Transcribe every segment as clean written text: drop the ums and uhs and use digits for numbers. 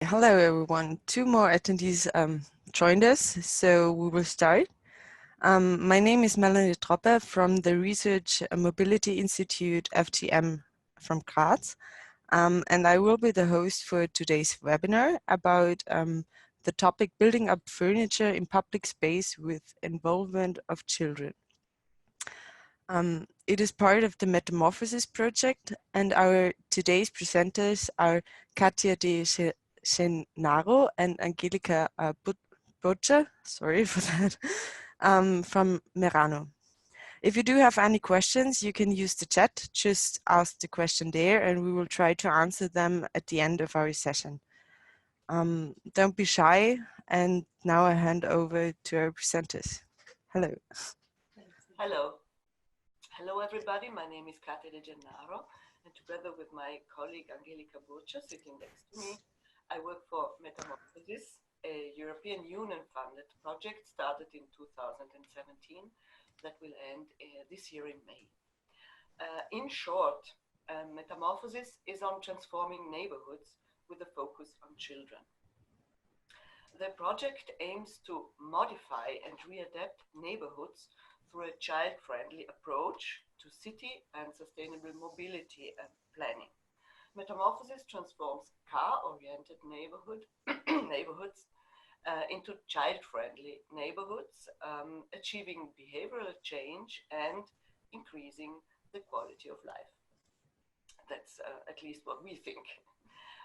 Hello everyone. Two more attendees joined us, so we will start. My name is Melanie Troppe from the Research Mobility Institute FTM from Graz, and I will be the host for today's webinar about the topic building up furniture in public space with involvement of children. It is part of the METAMORPHOSIS project, and our today's presenters are Katia de Gennaro and Angelika Butcher, sorry for that, from Murano. If you do have any questions, you can use the chat, just ask the question there and we will try to answer them at the end of our session. Don't be shy, and now I hand over to our presenters. Hello. Hello. Hello everybody, my name is Katia de Gennaro, and together with my colleague Angelika Butcher sitting next to me, I work for METAMORPHOSIS, a European Union-funded project started in 2017 that will end this year in May. In short, METAMORPHOSIS is on transforming neighborhoods with a focus on children. The project aims to modify and readapt neighborhoods through a child-friendly approach to city and sustainable mobility and planning. METAMORPHOSIS transforms car-oriented neighborhoods into child-friendly neighborhoods, achieving behavioral change and increasing the quality of life. That's at least what we think.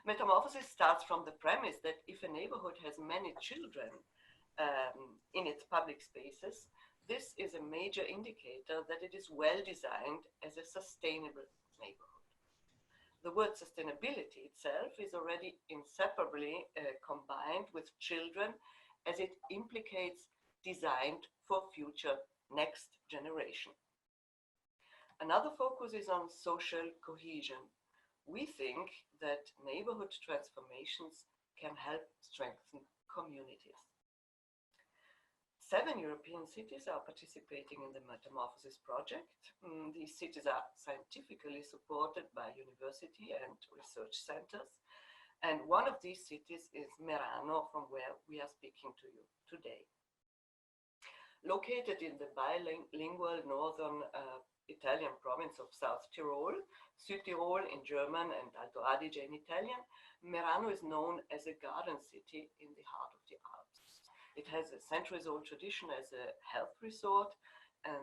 METAMORPHOSIS starts from the premise that if a neighborhood has many children in its public spaces, this is a major indicator that it is well designed as a sustainable neighborhood. The word sustainability itself is already inseparably combined with children, as it implicates designed for future next generation. Another focus is on social cohesion. We think that neighborhood transformations can help strengthen communities. 7 European cities are participating in the METAMORPHOSIS project. These cities are scientifically supported by university and research centers. And one of these cities is Murano, from where we are speaking to you today. Located in the bilingual northern Italian province of South Tyrol, Südtirol in German and Alto Adige in Italian, Murano is known as a garden city in the heart of the Alps. It has a centuries-old tradition as a health resort, and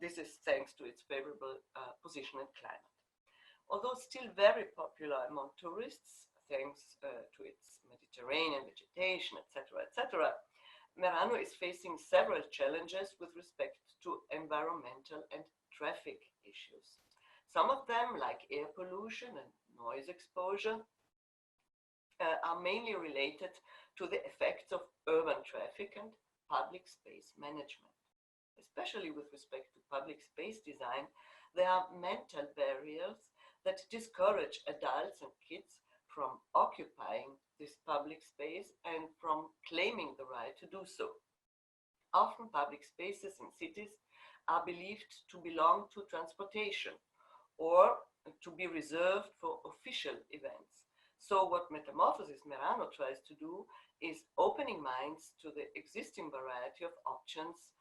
this is thanks to its favorable position and climate. Although still very popular among tourists, thanks to its Mediterranean vegetation, etc., Murano is facing several challenges with respect to environmental and traffic issues. Some of them, like air pollution and noise exposure, are mainly related to the effects of urban traffic and public space management. Especially with respect to public space design, there are mental barriers that discourage adults and kids from occupying this public space and from claiming the right to do so. Often public spaces in cities are believed to belong to transportation or to be reserved for official events. So what METAMORPHOSIS Murano tries to do is opening minds to the existing variety of options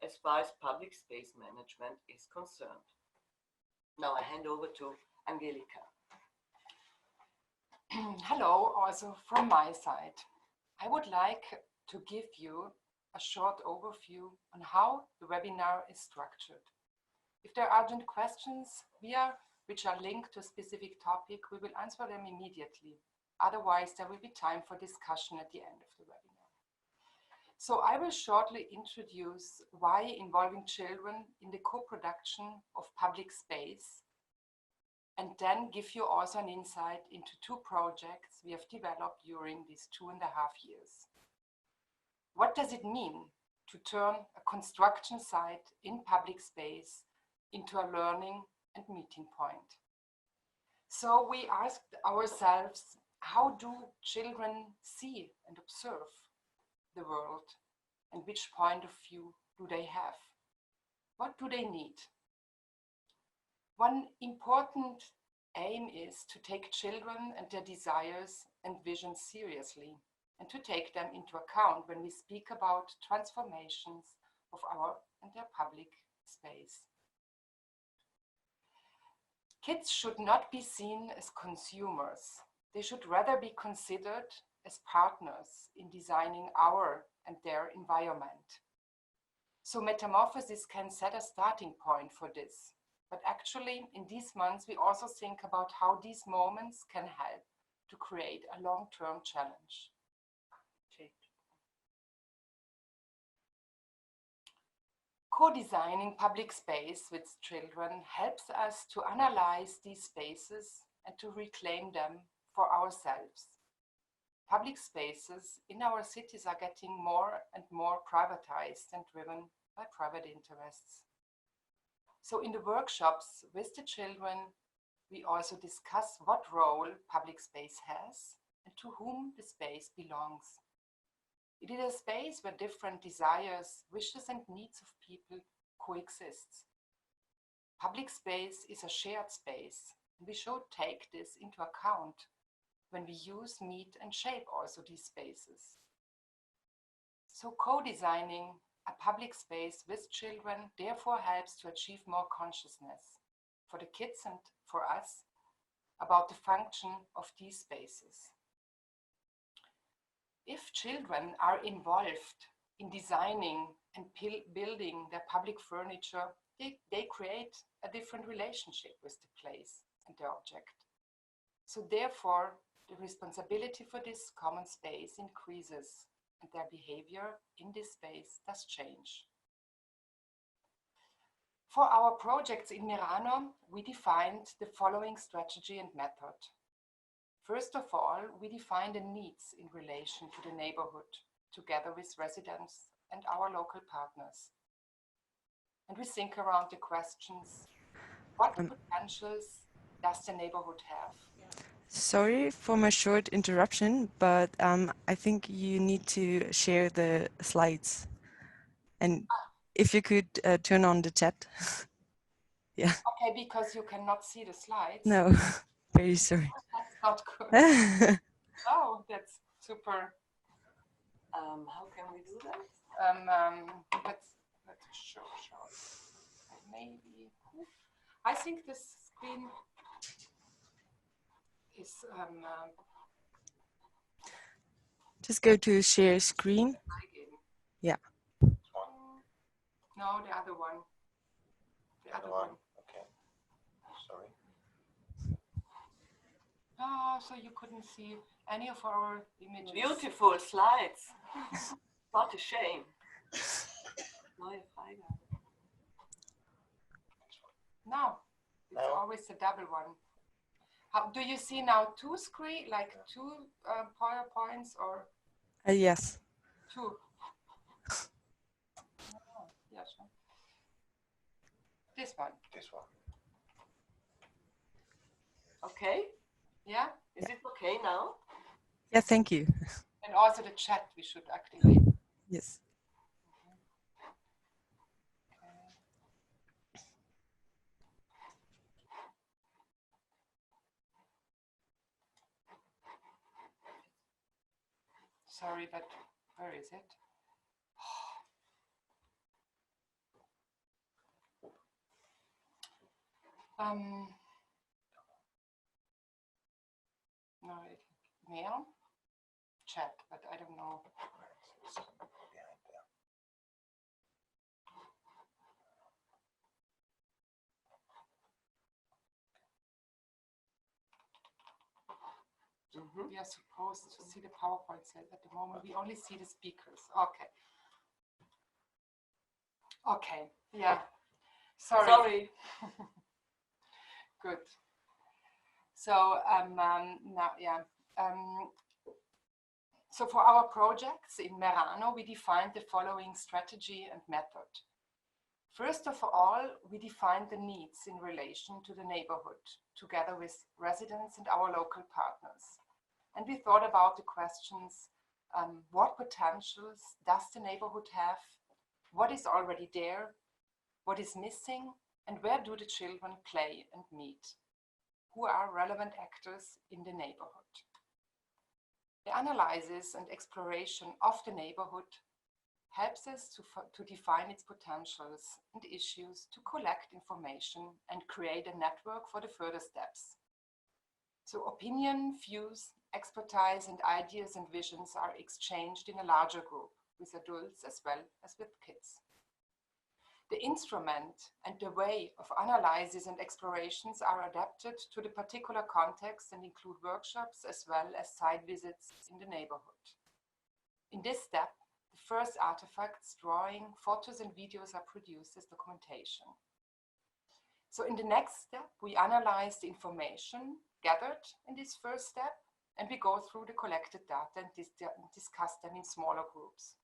as far as public space management is concerned. Now I hand over to Angelika. Hello, also from my side. I would like to give you a short overview on how the webinar is structured. If there are urgent questions which are linked to a specific topic, we will answer them immediately. Otherwise, there will be time for discussion at the end of the webinar. So I will shortly introduce why involving children in the co-production of public space, and then give you also an insight into 2 projects we have developed during these 2.5 years. What does it mean to turn a construction site in public space into a learning and meeting point? So we asked ourselves, how do children see and observe the world, and which point of view do they have? What do they need? One important aim is to take children and their desires and vision seriously and to take them into account when we speak about transformations of our and their public space. Kids should not be seen as consumers. They should rather be considered as partners in designing our and their environment. So Metamorphosis can set a starting point for this. But actually, in these months, we also think about how these moments can help to create a long-term challenge. Co-designing public space with children helps us to analyze these spaces and to reclaim them for ourselves. Public spaces in our cities are getting more and more privatized and driven by private interests. So in the workshops with the children, we also discuss what role public space has and to whom the space belongs. It is a space where different desires, wishes and needs of people coexist. Public space is a shared space, and we should take this into account when we use, meet and shape also these spaces. So co-designing a public space with children therefore helps to achieve more consciousness for the kids and for us about the function of these spaces. If children are involved in designing and building their public furniture, they create a different relationship with the place and the object. So therefore, the responsibility for this common space increases and their behavior in this space does change. For our projects in Murano, we defined the following strategy and method. First of all, we define the needs in relation to the neighborhood, together with residents and our local partners. And we think around the questions, what potentials does the neighborhood have? Sorry for my short interruption, but I think you need to share the slides. And if you could turn on the chat. Yeah. Okay, because you cannot see the slides. No, very sorry. That's not good. Oh, that's super. How can we do that? Let's show. Maybe. I think this screen is. Just go to share screen. Yeah. No, the other one. The other one. Okay. Sorry. Oh, so you couldn't see any of our images. Beautiful slides. What a shame. Neue Freigabe. No, it's always the double one. How, do you see now two screen, like two PowerPoints or? Yes. Two. Oh, yeah, sure. This one. This one. Okay. Yeah? Is it okay now? Yeah, thank you. And also the chat we should activate. Yes. Sorry, but where is it? No, mail, chat, but I don't know. We are supposed to see the PowerPoint slide at the moment. We only see the speakers. Okay. Okay. Yeah. Sorry. Good. So now, yeah. So for our projects in Murano, we defined the following strategy and method. First of all, we defined the needs in relation to the neighborhood, together with residents and our local partners. And we thought about the questions, what potentials does the neighborhood have? What is already there? What is missing? And where do the children play and meet? Who are relevant actors in the neighborhood? The analysis and exploration of the neighborhood helps us to define its potentials and issues, to collect information and create a network for the further steps. So opinion, views, expertise and ideas and visions are exchanged in a larger group with adults as well as with kids. The instrument and the way of analysis and explorations are adapted to the particular context and include workshops as well as site visits in the neighborhood. In this step, the first artifacts, drawing, photos and videos are produced as documentation. So in the next step, we analyze the information gathered in this first step, and we go through the collected data and discuss them in smaller groups.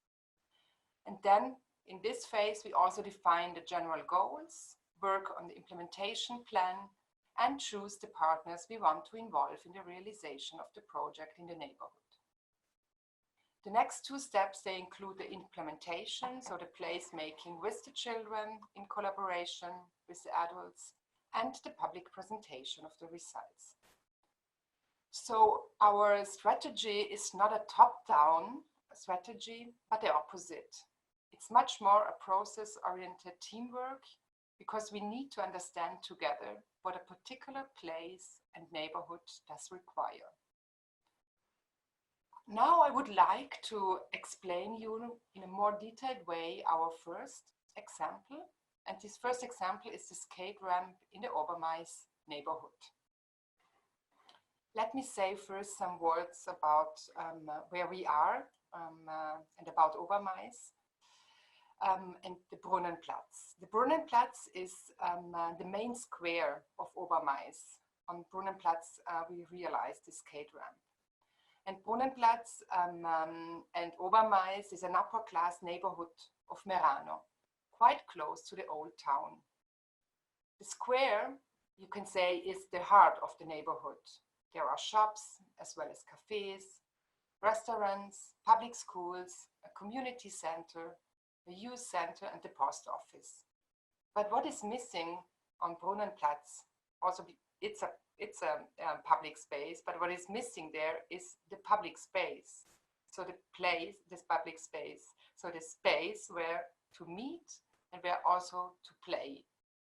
And then in this phase, we also define the general goals, work on the implementation plan, and choose the partners we want to involve in the realization of the project in the neighborhood. The next two steps, they include the implementation, so the placemaking with the children in collaboration with the adults, and the public presentation of the results. So our strategy is not a top-down strategy, but the opposite. It's much more a process-oriented teamwork, because we need to understand together what a particular place and neighborhood does require. Now I would like to explain you in a more detailed way our first example. And this first example is the skate ramp in the Obermais neighborhood. Let me say first some words about where we are and about Obermais. And the Brunnenplatz. The Brunnenplatz is the main square of Obermais. On Brunnenplatz, we realized the skate ramp. And Brunnenplatz and Obermais is an upper-class neighborhood of Murano, quite close to the old town. The square, you can say, is the heart of the neighborhood. There are shops, as well as cafes, restaurants, public schools, a community center, the youth center and the post office. But what is missing on Brunnenplatz, also it's a public space, but what is missing there is the public space. So the place, this public space, so the space where to meet and where also to play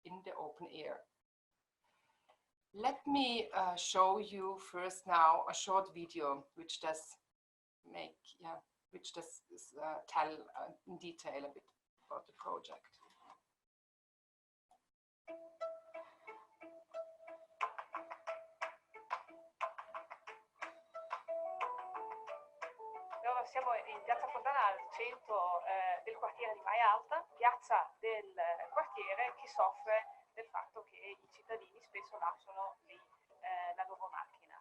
in the open air. Let me show you first now a short video which does tell in detail a bit about the project. Noi siamo in piazza Fontana al centro del quartiere di Mai Alta, piazza del quartiere che soffre del fatto che i cittadini spesso lasciano lì la loro macchina.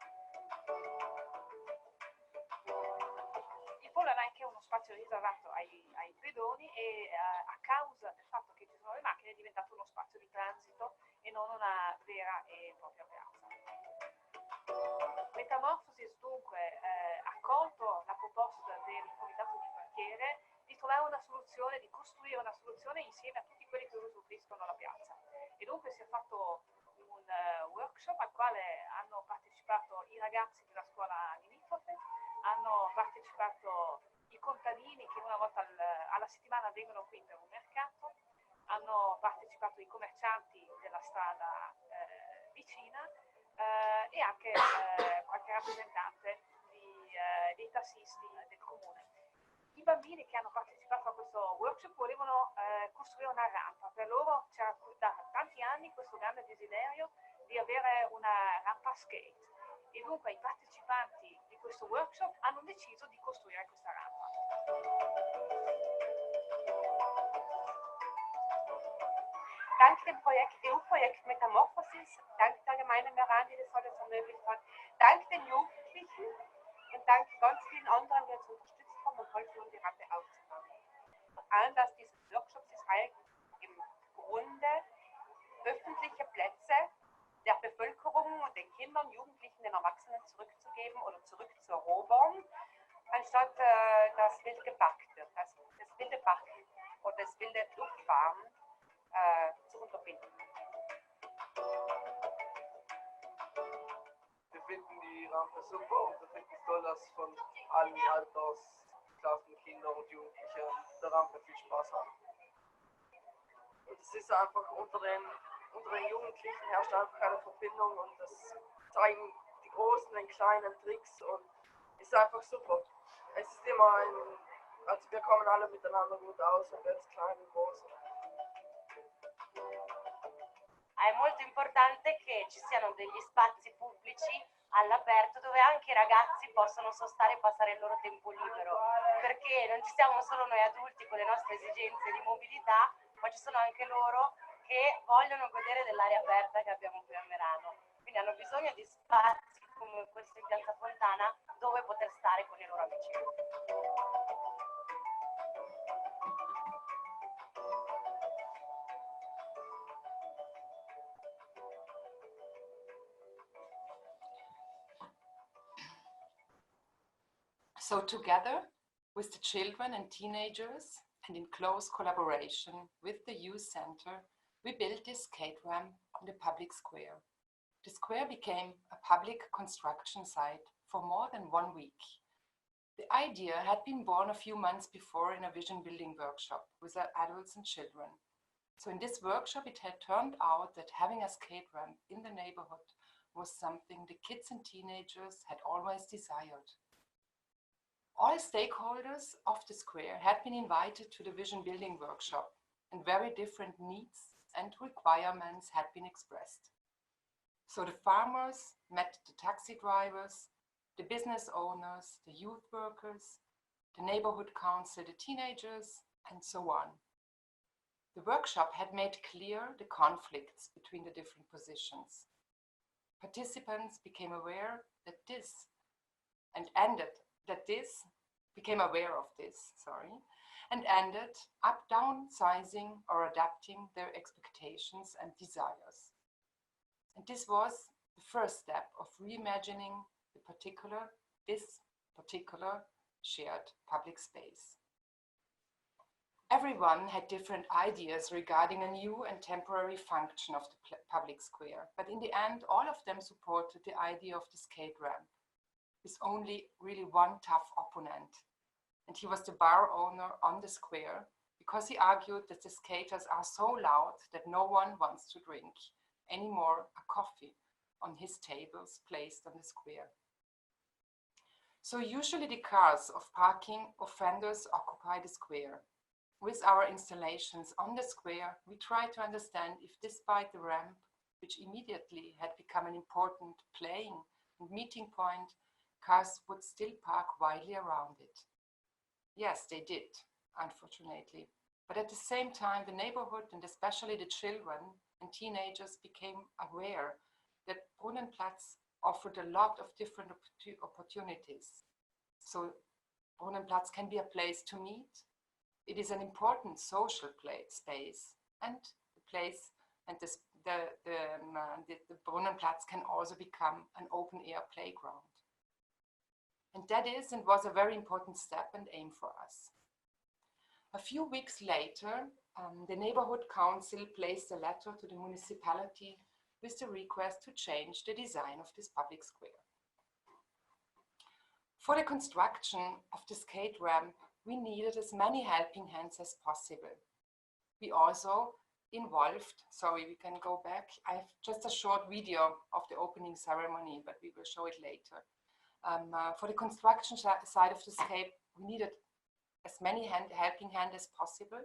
Il problema è che è uno spazio riservato ai pedoni e a causa del fatto che ci sono le macchine è diventato uno spazio di transito e non una vera e propria piazza. Metamorphosis dunque ha accolto la proposta del comitato di quartiere di trovare una soluzione, di costruire una soluzione insieme a tutti quelli che usufruiscono la piazza. E dunque si è fatto un workshop al quale hanno partecipato i ragazzi della scuola limitrofe, hanno partecipato i contadini che una volta alla settimana vengono qui per un mercato, hanno partecipato i commercianti della strada vicina e anche qualche rappresentante dei tassisti del comune. I bambini che hanno partecipato a questo workshop volevano costruire una rampa. Per loro c'era da tanti anni questo grande desiderio di avere una rampa skate. E dunque i partecipanti di questo workshop hanno deciso di costruire questa rampa. Dank dem EU-Projekt Metamorphosis, dank der Gemeinde Meran, die das alles ermöglicht hat, dank den Jugendlichen und dank ganz vielen anderen, die uns unterstützt haben und geholfen haben, die Rampe aufzubauen. Anlass dieses Workshops ist eigentlich im Grunde öffentliche Plätze der Bevölkerung und den Kindern, Jugendlichen, den Erwachsenen zurückzugeben oder zurückzuerobern, anstatt das wild gepackt wird, das wilde Packen oder das wilde Luftfahren zu unterbinden. finden die Rampe super und wir finden es toll, dass von allen Altersklassen, Kinder und Jugendliche an der Rampe viel Spaß haben. Und es ist einfach unter den Jugendlichen herrscht einfach eine Verbindung und das zeigen die großen, den kleinen Tricks und ist einfach super. Es ist immer also wir kommen alle miteinander gut aus, ob jetzt klein und groß. È molto importante che ci siano degli spazi pubblici all'aperto dove anche i ragazzi possono sostare e passare il loro tempo libero, perché non ci siamo solo noi adulti con le nostre esigenze di mobilità, ma ci sono anche loro che vogliono godere dell'aria aperta che abbiamo qui a Merano. Quindi hanno bisogno di spazi come questo in Piazza Fontana dove poter stare con i loro amici. So together with the children and teenagers and in close collaboration with the youth center, we built this skate ramp on the public square. The square became a public construction site for more than 1 week. The idea had been born a few months before in a vision building workshop with adults and children. So in this workshop, it had turned out that having a skate ramp in the neighborhood was something the kids and teenagers had always desired. All stakeholders of the square had been invited to the vision building workshop, and very different needs and requirements had been expressed. So the farmers met the taxi drivers, the business owners, the youth workers, the neighborhood council, the teenagers, and so on. The workshop had made clear the conflicts between the different positions. Participants became aware that became aware of this, and ended up downsizing or adapting their expectations and desires. And this was the first step of reimagining this particular shared public space. Everyone had different ideas regarding a new and temporary function of the public square, but in the end, all of them supported the idea of the skate ramp, with only really one tough opponent. And he was the bar owner on the square, because he argued that the skaters are so loud that no one wants to drink anymore a coffee on his tables placed on the square. So usually the cars of parking offenders occupy the square. With our installations on the square, we try to understand if, despite the ramp, which immediately had become an important playing and meeting point, cars would still park widely around it. Yes, they did, unfortunately. But at the same time, the neighborhood, and especially the children and teenagers, became aware that Brunnenplatz offered a lot of different opportunities. So Brunnenplatz can be a place to meet. It is an important social space, and the place and the Brunnenplatz can also become an open-air playground. And that is and was a very important step and aim for us. A few weeks later, the neighborhood council placed a letter to the municipality with the request to change the design of this public square. For the construction of the skate ramp, we needed as many helping hands as possible. We also involved, sorry, we can go back. I have just a short video of the opening ceremony, but we will show it later. For the construction side of the scape, we needed as many helping hands as possible.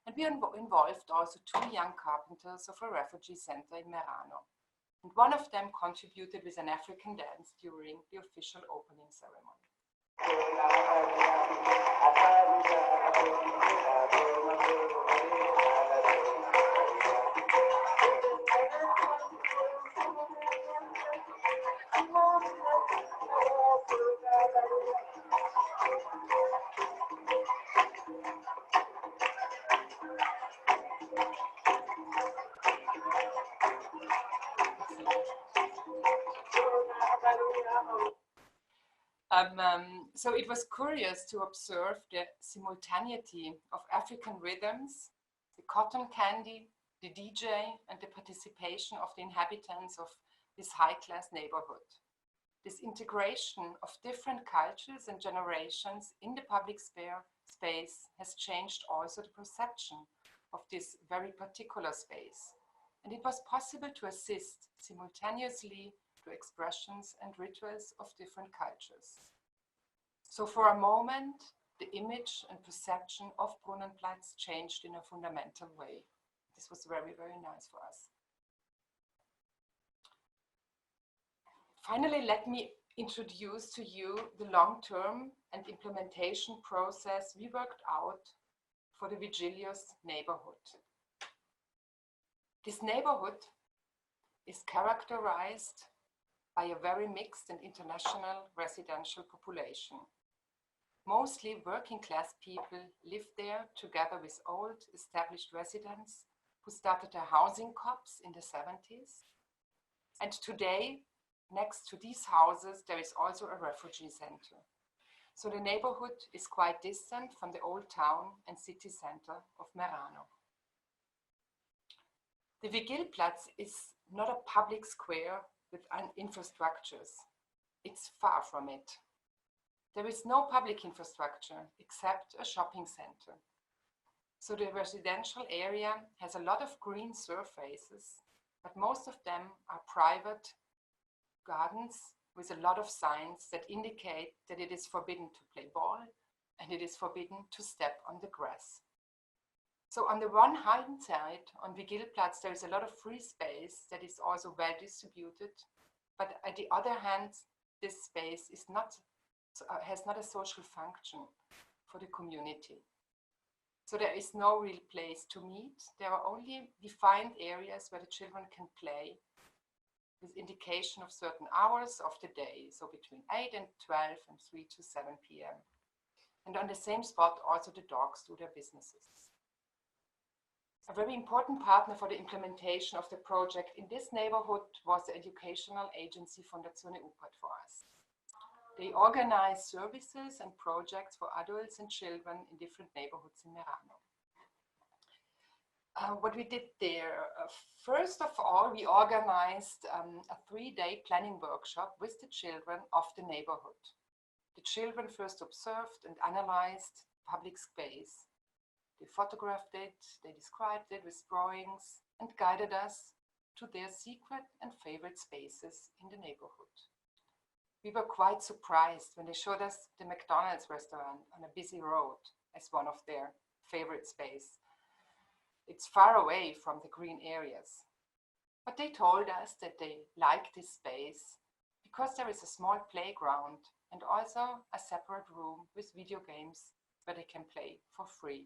And we involved also 2 young carpenters of a refugee center in Murano. And one of them contributed with an African dance during the official opening ceremony. So it was curious to observe the simultaneity of African rhythms, the cotton candy, the DJ, and the participation of the inhabitants of this high-class neighborhood. This integration of different cultures and generations in the public space has changed also the perception of this very particular space. And it was possible to assist simultaneously to expressions and rituals of different cultures. So for a moment, the image and perception of Brunnenplatz changed in a fundamental way. This was very, very nice for us. Finally, let me introduce to you the long-term and implementation process we worked out for the Vigilius neighborhood. This neighborhood is characterized by a very mixed and international residential population. Mostly working class people live there together with old established residents who started their housing co-ops in the 70s. And today, next to these houses, there is also a refugee center. So the neighborhood is quite distant from the old town and city center of Murano. The Vigilplatz is not a public square with infrastructures. It's far from it. There is no public infrastructure except a shopping center. So the residential area has a lot of green surfaces, but most of them are private gardens with a lot of signs that indicate that it is forbidden to play ball and it is forbidden to step on the grass. So on the one hand side, on Vigilplatz, there is a lot of free space that is also well distributed, but at the other hand, this space is has not a social function for the community. So there is no real place to meet. There are only defined areas where the children can play with indication of certain hours of the day, so between 8 and 12 and 3 to 7 p.m. And on the same spot, also the dogs do their businesses. A very important partner for the implementation of the project in this neighborhood was the educational agency Fondazione UPAD for us. They organize services and projects for adults and children in different neighborhoods in Murano. What we did there, first of all, we organized a 3-day planning workshop with the children of the neighborhood. The children first observed and analyzed public space. They photographed it, they described it with drawings and guided us to their secret and favorite spaces in the neighborhood. We were quite surprised when they showed us the McDonald's restaurant on a busy road as one of their favorite space. It's far away from the green areas. But they told us that they like this space because there is a small playground and also a separate room with video games where they can play for free.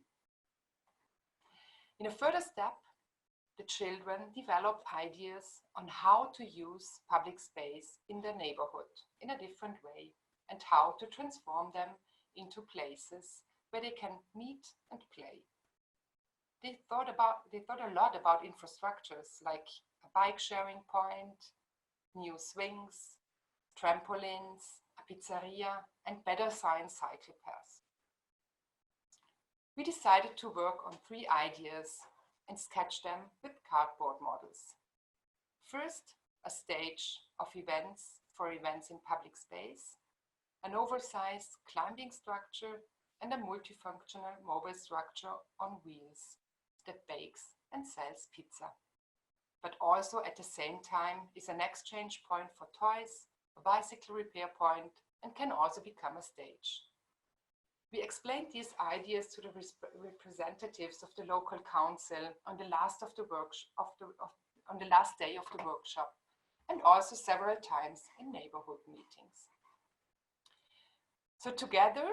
In a further step, the children developed ideas on how to use public space in their neighborhood in a different way and how to transform them into places where they can meet and play. They thought a lot about infrastructures like a bike sharing point, new swings, trampolines, a pizzeria, and better signed cycle paths. We decided to work on 3 ideas and sketch them with cardboard models. First, a stage of events for events in public space, an oversized climbing structure, and a multifunctional mobile structure on wheels that bakes and sells pizza. But also at the same time is an exchange point for toys, a bicycle repair point, and can also become a stage. We explained these ideas to the representatives of the local council on the last day of the workshop, and also several times in neighborhood meetings. So together,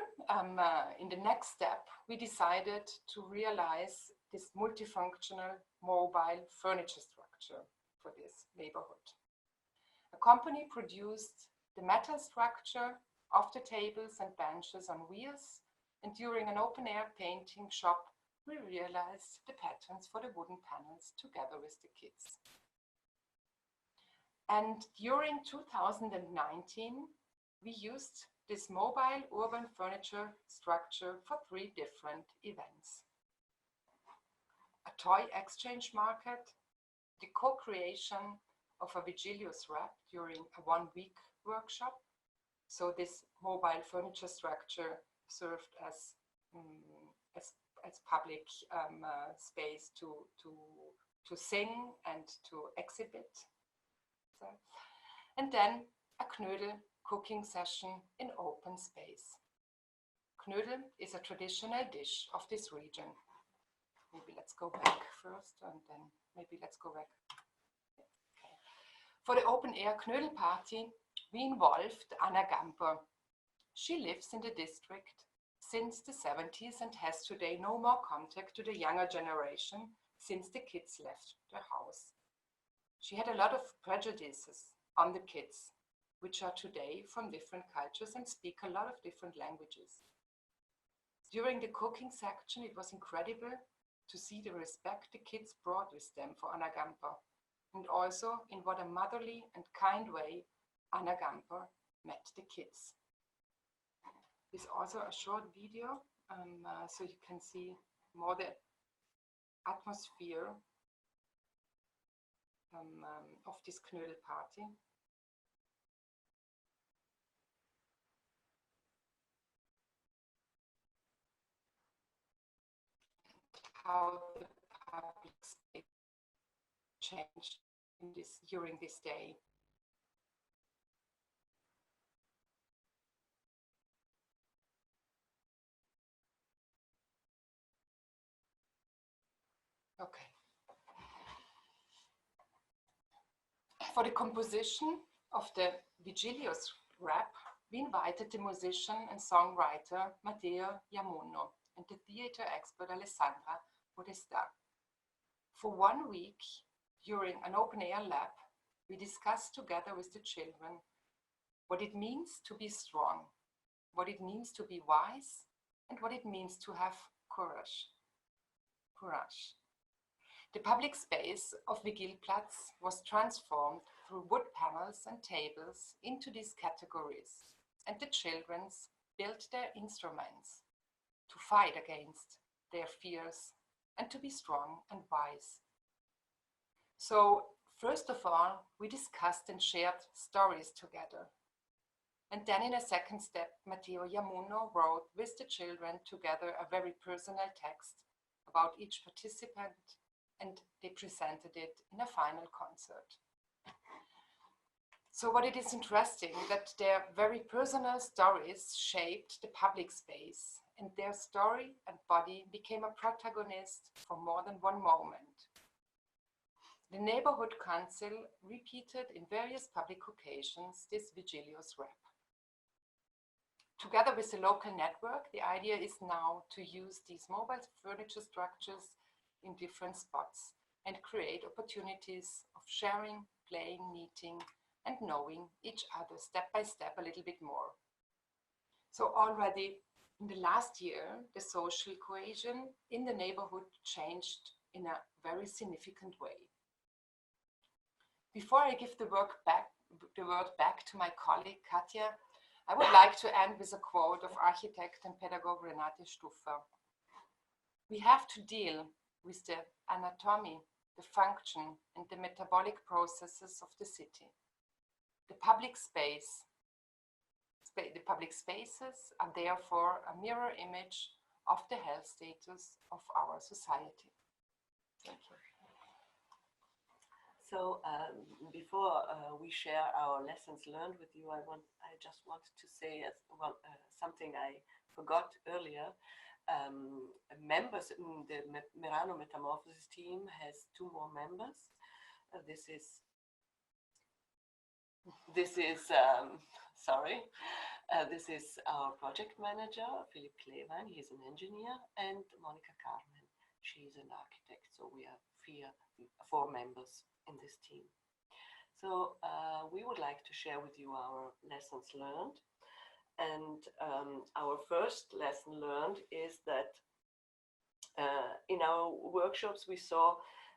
in the next step, we decided to realize this multifunctional mobile furniture structure for this neighborhood. A company produced the metal structure of the tables and benches on wheels, and during an open-air painting shop, we realized the patterns for the wooden panels together with the kids. And during 2019, we used this mobile urban furniture structure for 3 different events. A toy exchange market, the co-creation of a Vigilius wrap during a 1-week workshop. So this mobile furniture structure served as public space to sing and to exhibit. So, and then a knödel cooking session in open space. Knödel is a traditional dish of this region. Maybe let's go back first and then maybe let's go back. Okay. For the open air knödel party, we involved Anna Gamper. She lives in the district since the 70s and has today no more contact to the younger generation since the kids left the house. She had a lot of prejudices on the kids, which are today from different cultures and speak a lot of different languages. During the cooking section, it was incredible to see the respect the kids brought with them for Anna Gamper, and also in what a motherly and kind way Anna Gamper met the kids. There's also a short video, so you can see more the atmosphere of this knödel party. How the public space changed during this day. Okay. For the composition of the Vigilius rap, we invited the musician and songwriter Matteo Iamonno and the theater expert Alessandra Podesta. For 1 week, during an open-air lab, we discussed together with the children what it means to be strong, what it means to be wise, and what it means to have courage. The public space of Vigilplatz was transformed through wood panels and tables into these categories, and the children built their instruments to fight against their fears and to be strong and wise. So, first of all, we discussed and shared stories together. And then in a second step, Matteo Iamonno wrote with the children together a very personal text about each participant, and they presented it in a final concert. So what it is interesting that their very personal stories shaped the public space, and their story and body became a protagonist for more than one moment. The neighborhood council repeated in various public occasions this Vigilius rap. Together with the local network, the idea is now to use these mobile furniture structures in different spots and create opportunities of sharing, playing, meeting, and knowing each other step by step a little bit more. So already in the last year, the social cohesion in the neighborhood changed in a very significant way. Before I give the word back to my colleague Katja, I would like to end with a quote of architect and pedagogue Renate Stuffer. We have to deal with the anatomy, the function, and the metabolic processes of the city. The public spaces are therefore a mirror image of the health status of our society. Thank you. So before we share our lessons learned with you, I just wanted to say something I forgot earlier. Members in the Murano Metamorphosis team has 2 more members. This is our project manager, Philip Klevan. He's an engineer, and Monica Carmen. She's an architect. So we are 4 members in this team. So we would like to share with you our lessons learned. And our first lesson learned is that in our workshops we saw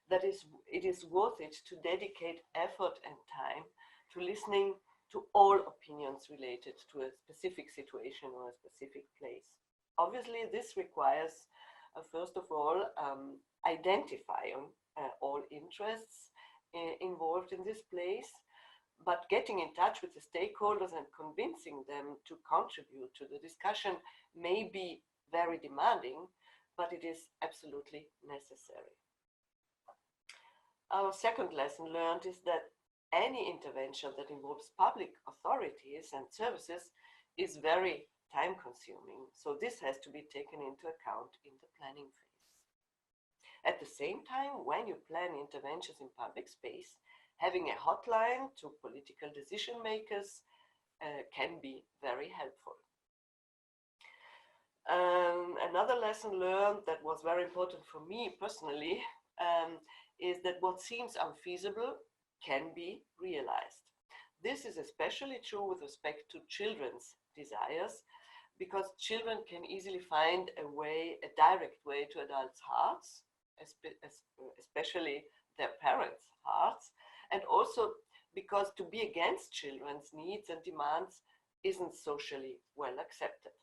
that it is worth it to dedicate effort and time to listening to all opinions related to a specific situation or a specific place. Obviously, this requires, first of all, identifying all interests involved in this place, But getting in touch with the stakeholders and convincing them to contribute to the discussion may be very demanding, but it is absolutely necessary. Our second lesson learned is that any intervention that involves public authorities and services is very time consuming. So this has to be taken into account in the planning phase. At the same time, when you plan interventions in public space, having a hotline to political decision makers can be very helpful. Another lesson learned that was very important for me personally is that what seems unfeasible can be realized. This is especially true with respect to children's desires, because children can easily find a direct way to adults' hearts, especially their parents' hearts, and also because to be against children's needs and demands isn't socially well accepted.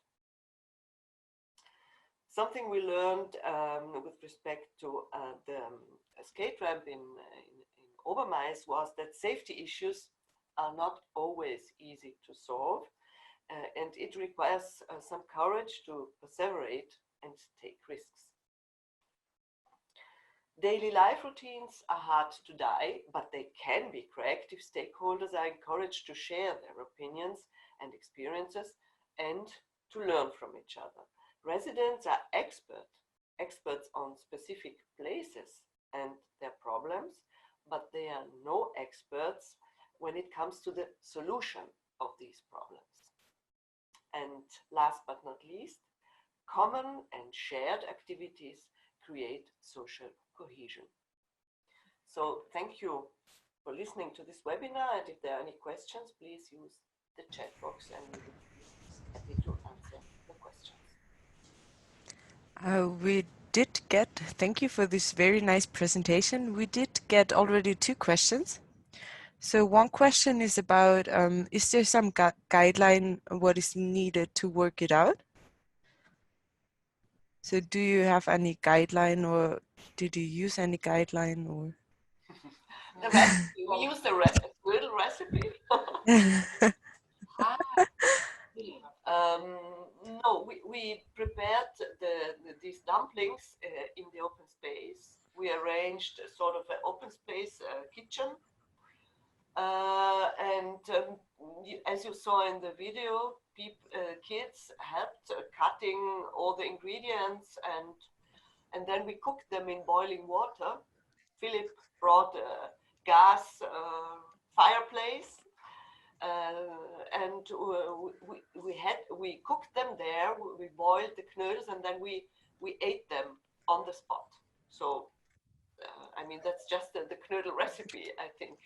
Something we learned with respect to the skate ramp in Obermais was that safety issues are not always easy to solve, and it requires some courage to perseverate and take risks. Daily life routines are hard to die, but they can be cracked if stakeholders are encouraged to share their opinions and experiences and to learn from each other. Residents are experts on specific places and their problems, but they are no experts when it comes to the solution of these problems. And last but not least, common and shared activities create social cohesion. So thank you for listening to this webinar, and if there are any questions, please use the chat box and we will be happy to answer the questions. We did get, thank you for this very nice presentation. We did get already 2 questions. So one question is about, is there some guideline on what is needed to work it out? So do you have any guideline, or did you use any guideline, or? The recipe, we use the little recipe. No, we prepared these dumplings in the open space. We arranged sort of an open space kitchen. As you saw in the video, kids helped cutting all the ingredients, and then we cooked them in boiling water. Philip brought a gas fireplace, and we cooked them there. We boiled the knödels, and then we ate them on the spot. So I mean, that's just the knödel recipe, I think.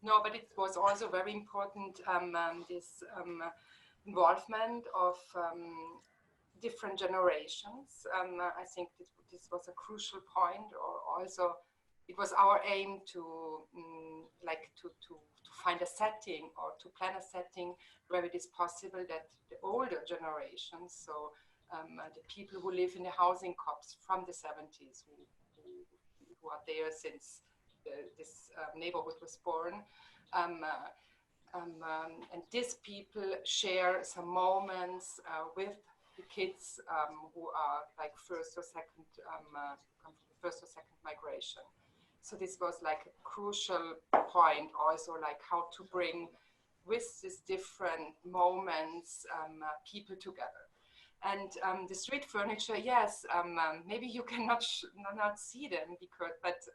No, but it was also very important, this involvement of different generations. I think this was a crucial point, or also it was our aim to to find a setting, or to plan a setting where it is possible that the older generations, so the people who live in the housing co-ops from the 70s, who are there since this neighborhood was born, and these people share some moments with the kids who are like first or second migration. So this was like a crucial point, also like how to bring with these different moments people together. And the street furniture, yes, maybe you cannot not see them, but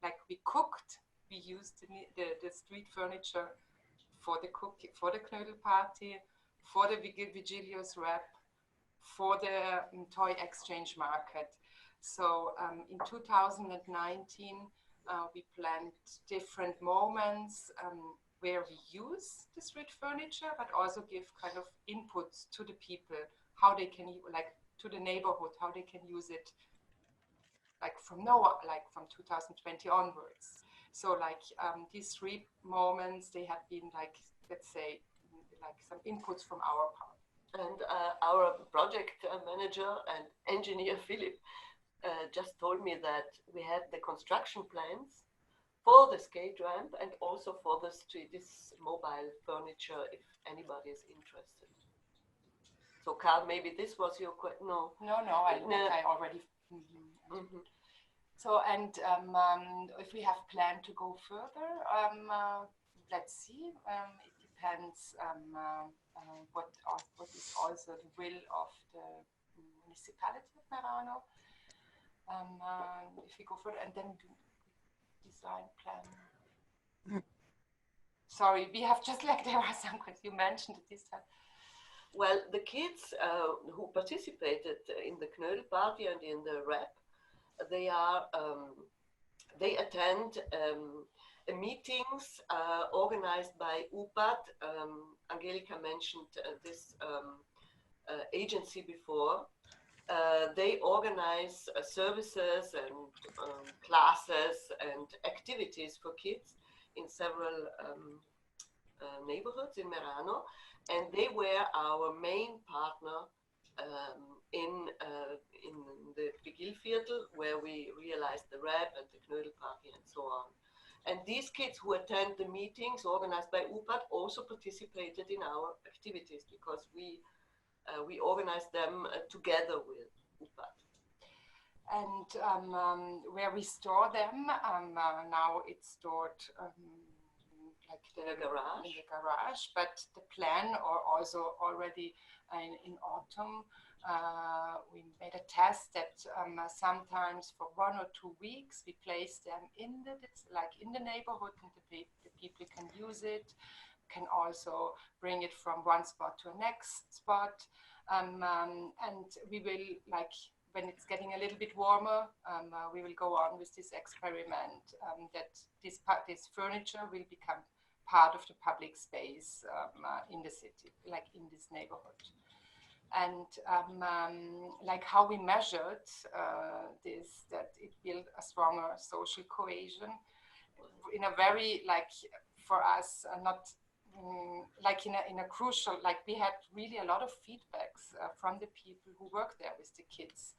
like we cooked, we used the street furniture for the knödel party, for the Vigilius wrap, for the toy exchange market. So in 2019, we planned different moments where we use the street furniture, but also give kind of inputs to the people, how they can, like to the neighborhood, how they can use it, like from now, like from 2020 onwards. So like these 3 moments, they have been like, let's say, like some inputs from our part. And our project manager and engineer, Philip, just told me that we had the construction plans for the skate ramp and also for the street, this mobile furniture, if anybody is interested. So Carl, maybe this was your question. No. No, I already. So, and if we have planned to go further, let's see. It depends what is also the will of the municipality of Murano. If we go further and then do design plan. Sorry, we have just like there are some questions you mentioned at this time. Well, the kids who participated in the Cannoli party and in the rap, they attend meetings organized by UPAT. Angelika mentioned this agency before. They organize services and classes and activities for kids in several neighborhoods in Murano, and they were our main partner in the Vigilviertel, where we realized the rap and the Knödel party and so on. And these kids who attend the meetings organized by UPAT also participated in our activities because we organized them together with UPAT. And where we store them, now it's stored like in the garage, but the plan, or also already in autumn, we made a test that sometimes for 1 or 2 weeks we place them in the neighborhood, and the people can use it, can also bring it from one spot to a next spot, and we will, like, when it's getting a little bit warmer, we will go on with this experiment, that this furniture will become part of the public space in the city, like in this neighborhood. And like how we measured this, that it built a stronger social cohesion in a very, like, for us, not like in a crucial, like we had really a lot of feedbacks from the people who work there with the kids,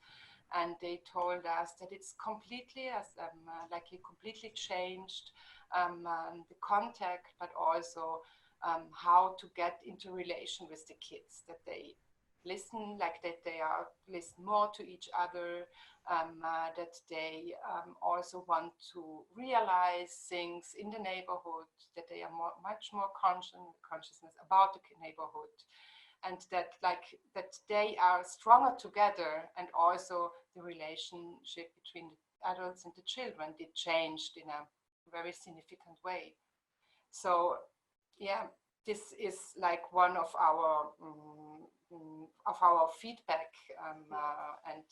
and they told us that it's completely like it completely changed the contact, but also how to get into relation with the kids, that they listen, like that they listen more to each other, that they also want to realize things in the neighborhood, that they are much more consciousness about the neighborhood, and that that they are stronger together, and also the relationship between the adults and the children did changed in a very significant way. So yeah, this is like one of our feedback, and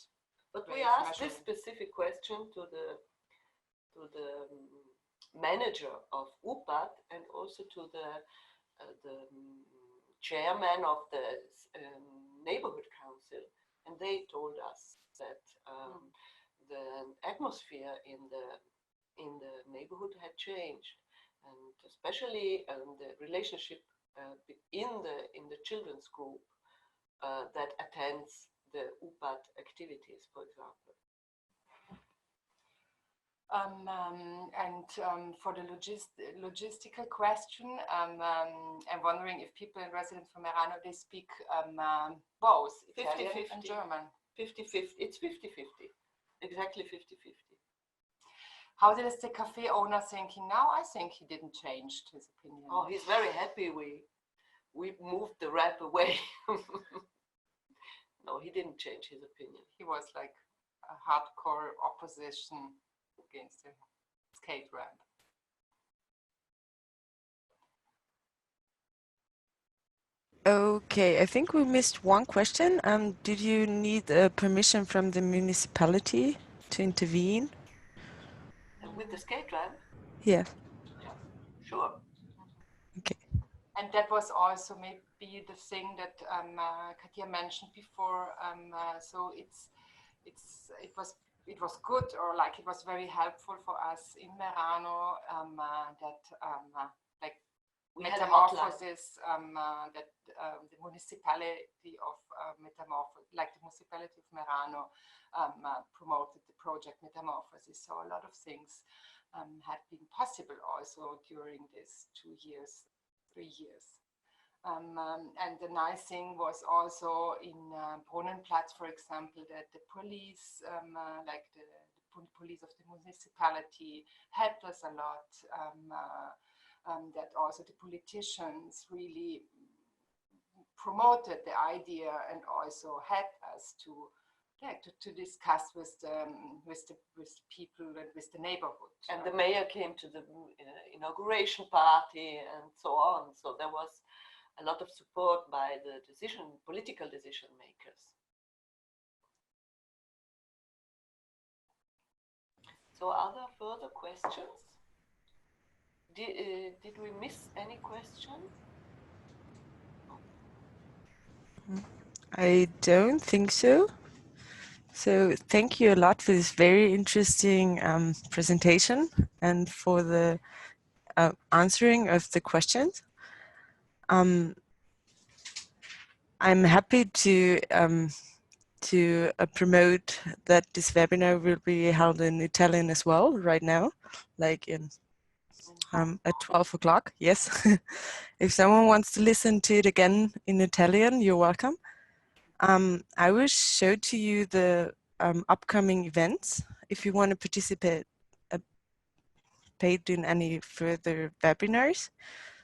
but we asked this specific question to the manager of UPAT and also to the chairman of the neighborhood council, and they told us that the atmosphere in the neighborhood had changed, and especially the relationship in the children's group that attends the UPAT activities, for example. And for the logistical question, I'm wondering if people and residents from Murano, they speak both Italian and German. 50-50. It's 50-50. Exactly 50-50. How is the cafe owner thinking now? I think he didn't change his opinion. Oh, he's very happy we moved the wrap away. No, he didn't change his opinion. He was like a hardcore opposition against the skate ramp. Okay, I think we missed one question. Did you need permission from the municipality to intervene? With the skate ramp? Yeah. Yeah, sure. Okay. And that was also maybe the thing that Katja mentioned before. So it was good, or like it was very helpful for us in Murano, that like METAMORPHOSIS, that the municipality of METAMORPHOSIS, like the Municipality of Murano promoted the project Metamorphosis. So a lot of things had been possible also during this 2 years, 3 years. And the nice thing was also in Brunnenplatz, for example, that the police, like the police of the municipality, helped us a lot. That also the politicians really promoted the idea and also helped us to discuss with the people and with the neighborhood. And the mayor came to the inauguration party and so on. So there was a lot of support by the political decision makers. So are there further questions? Did we miss any question? I don't think so. So thank you a lot for this very interesting presentation and for the answering of the questions. I'm happy to promote that this webinar will be held in Italian as well right now, like in at 12 o'clock. Yes. If someone wants to listen to it again in Italian, you're welcome. I will show to you the upcoming events if you want to participate in any further webinars.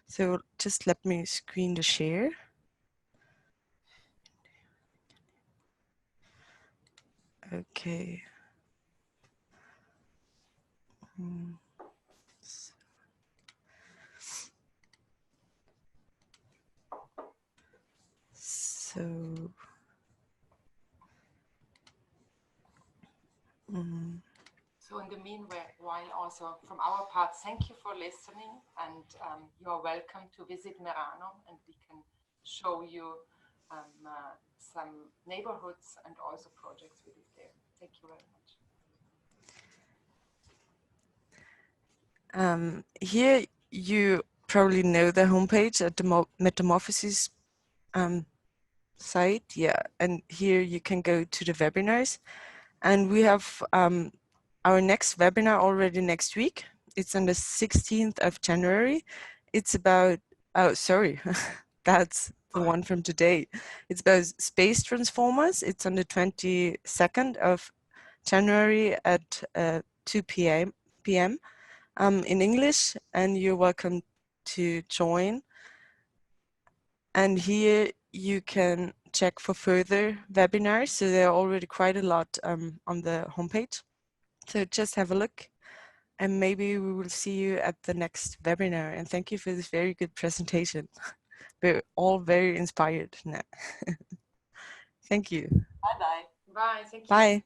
So just let me screen the share. Okay. So So in the meanwhile, also from our part, thank you for listening, and you are welcome to visit Murano, and we can show you some neighborhoods and also projects we did there. Thank you very much. Here you probably know the homepage at the Metamorphosis site, yeah, and here you can go to the webinars, and we have our next webinar already next week. It's on the 16th of January. It's about, oh, sorry, that's the one from today. It's about space transformers. It's on the 22nd of January at 2 p.m. In English, and you're welcome to join. And here you can check for further webinars. So there are already quite a lot on the homepage. So just have a look, and maybe we will see you at the next webinar. And thank you for this very good presentation. We're all very inspired now. Thank you. Bye-bye. Bye. Thank you. Bye.